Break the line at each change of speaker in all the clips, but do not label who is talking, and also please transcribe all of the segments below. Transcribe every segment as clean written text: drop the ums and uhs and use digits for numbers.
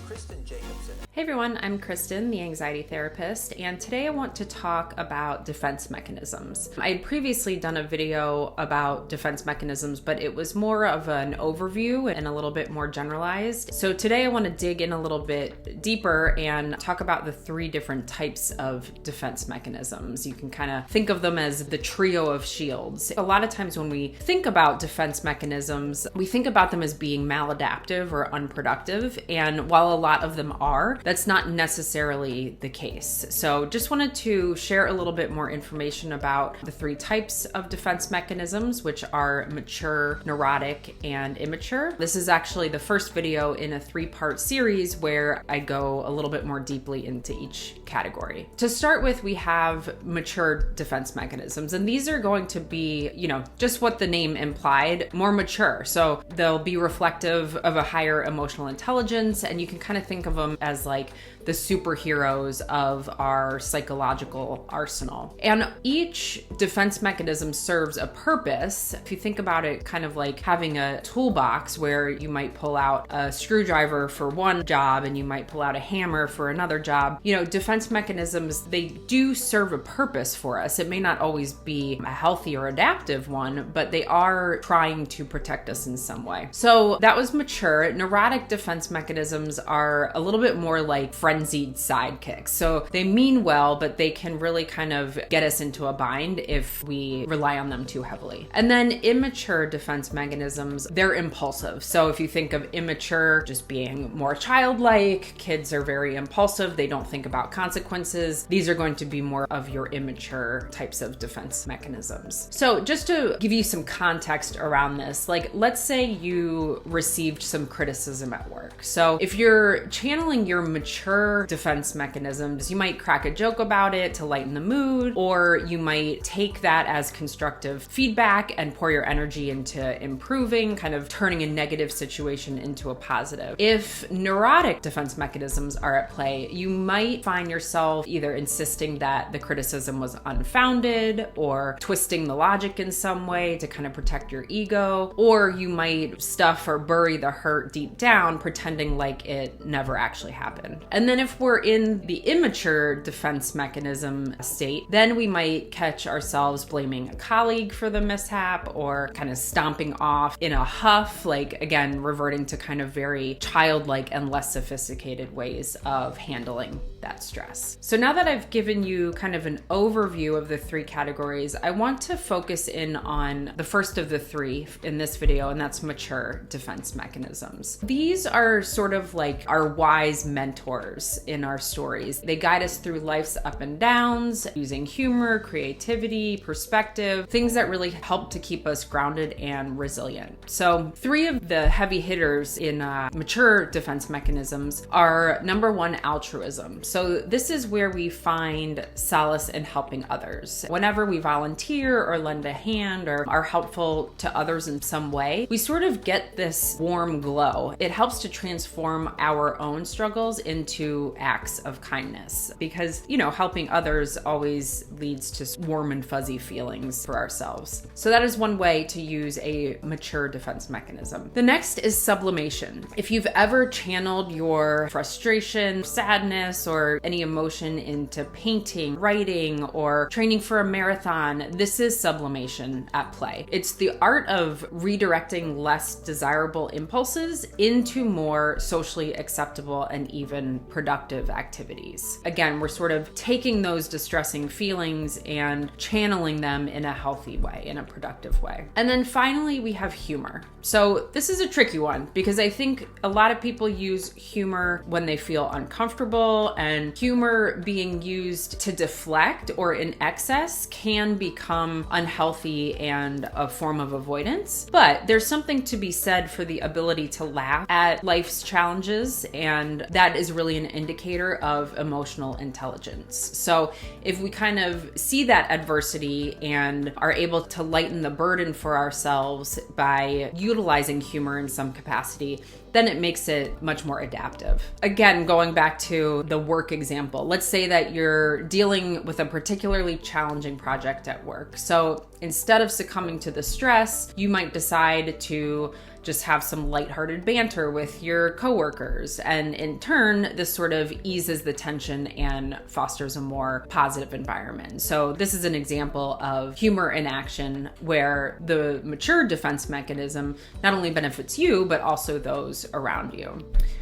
Kristen Jacobson.
Hey everyone, I'm Kristen, the anxiety therapist, and today I want to talk about defense mechanisms. I had previously done a video about defense mechanisms, but it was more of an overview and a little bit more generalized. So today I want to dig in a little bit deeper and talk about the three different types of defense mechanisms. You can kind of think of them as the trio of shields. A lot of times when we think about defense mechanisms, we think about them as being maladaptive or unproductive, and while a lot of them are, that's not necessarily the case. So just wanted to share a little bit more information about the three types of defense mechanisms, which are mature, neurotic, and immature. This is actually the first video in a three-part series where I go a little bit more deeply into each category. To start with, we have mature defense mechanisms, and these are going to be, just what the name implied, more mature. So they'll be reflective of a higher emotional intelligence, and you can kind of think of them as like the superheroes of our psychological arsenal. And each defense mechanism serves a purpose. If you think about it kind of like having a toolbox where you might pull out a screwdriver for one job and you might pull out a hammer for another job, defense mechanisms, they do serve a purpose for us. It may not always be a healthy or adaptive one, but they are trying to protect us in some way. So that was mature. Neurotic defense mechanisms are a little bit more like frenzied sidekicks. So they mean well, but they can really kind of get us into a bind if we rely on them too heavily. And then immature defense mechanisms, they're impulsive. So if you think of immature just being more childlike, kids are very impulsive, they don't think about consequences. These are going to be more of your immature types of defense mechanisms. So just to give you some context around this, like let's say you received some criticism at work. So if you're channeling your mature defense mechanisms, you might crack a joke about it to lighten the mood, or you might take that as constructive feedback and pour your energy into improving, kind of turning a negative situation into a positive. If neurotic defense mechanisms are at play, you might find yourself either insisting that the criticism was unfounded or twisting the logic in some way to kind of protect your ego, or you might stuff or bury the hurt deep down, pretending like it never actually happened. And then if we're in the immature defense mechanism state, then we might catch ourselves blaming a colleague for the mishap or kind of stomping off in a huff, like again, reverting to kind of very childlike and less sophisticated ways of handling that stress. So now that I've given you kind of an overview of the three categories, I want to focus in on the first of the three in this video, and that's mature defense mechanisms. These are sort of like our wise mentors in our stories. They guide us through life's up and downs using humor, creativity, perspective, things that really help to keep us grounded and resilient. So three of the heavy hitters in mature defense mechanisms are number one, altruism. So this is where we find solace in helping others. Whenever we volunteer or lend a hand or are helpful to others in some way, we sort of get this warm glow. It helps to transform our own struggles into acts of kindness because, helping others always leads to warm and fuzzy feelings for ourselves. So that is one way to use a mature defense mechanism. The next is sublimation. If you've ever channeled your frustration, sadness, or any emotion into painting, writing, or training for a marathon, this is sublimation at play. It's the art of redirecting less desirable impulses into more socially acceptable and even productive activities. Again, we're sort of taking those distressing feelings and channeling them in a healthy way, in a productive way. And then finally, we have humor. So this is a tricky one because I think a lot of people use humor when they feel uncomfortable, and humor being used to deflect or in excess can become unhealthy and a form of avoidance. But there's something to be said for the ability to laugh at life's challenges, and that is really an indicator of emotional intelligence. So if we kind of see that adversity and are able to lighten the burden for ourselves by utilizing humor in some capacity, then it makes it much more adaptive. Again, going back to the work example, let's say that you're dealing with a particularly challenging project at work. So instead of succumbing to the stress, you might decide to just have some lighthearted banter with your coworkers. And in turn, this sort of eases the tension and fosters a more positive environment. So this is an example of humor in action where the mature defense mechanism not only benefits you, but also those around you.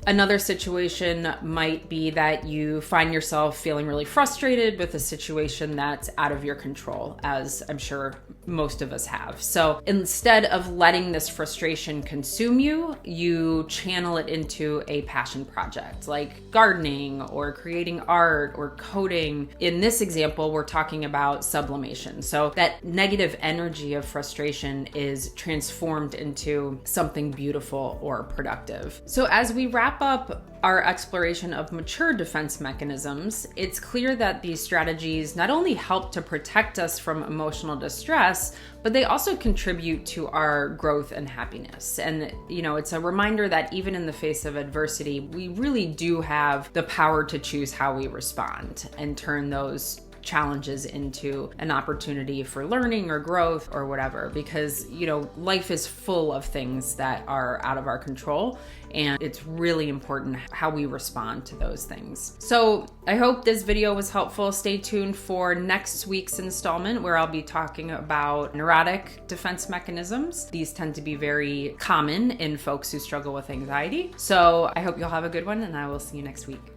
Another situation might be that you find yourself feeling really frustrated with a situation that's out of your control, as I'm sure most of us have. So instead of letting this frustration consume you, you channel it into a passion project like gardening or creating art or coding. In this example, we're talking about sublimation. So that negative energy of frustration is transformed into something beautiful or productive. So as we wrap up our exploration of mature defense mechanisms, it's clear that these strategies not only help to protect us from emotional distress, but they also contribute to our growth and happiness. And, it's a reminder that even in the face of adversity, we really do have the power to choose how we respond and turn those challenges into an opportunity for learning or growth or whatever, because life is full of things that are out of our control, and it's really important how we respond to those things. So I hope this video was helpful. Stay tuned for next week's installment where I'll be talking about neurotic defense mechanisms. These tend to be very common in folks who struggle with anxiety. So I hope you'll have a good one, and I will see you next week.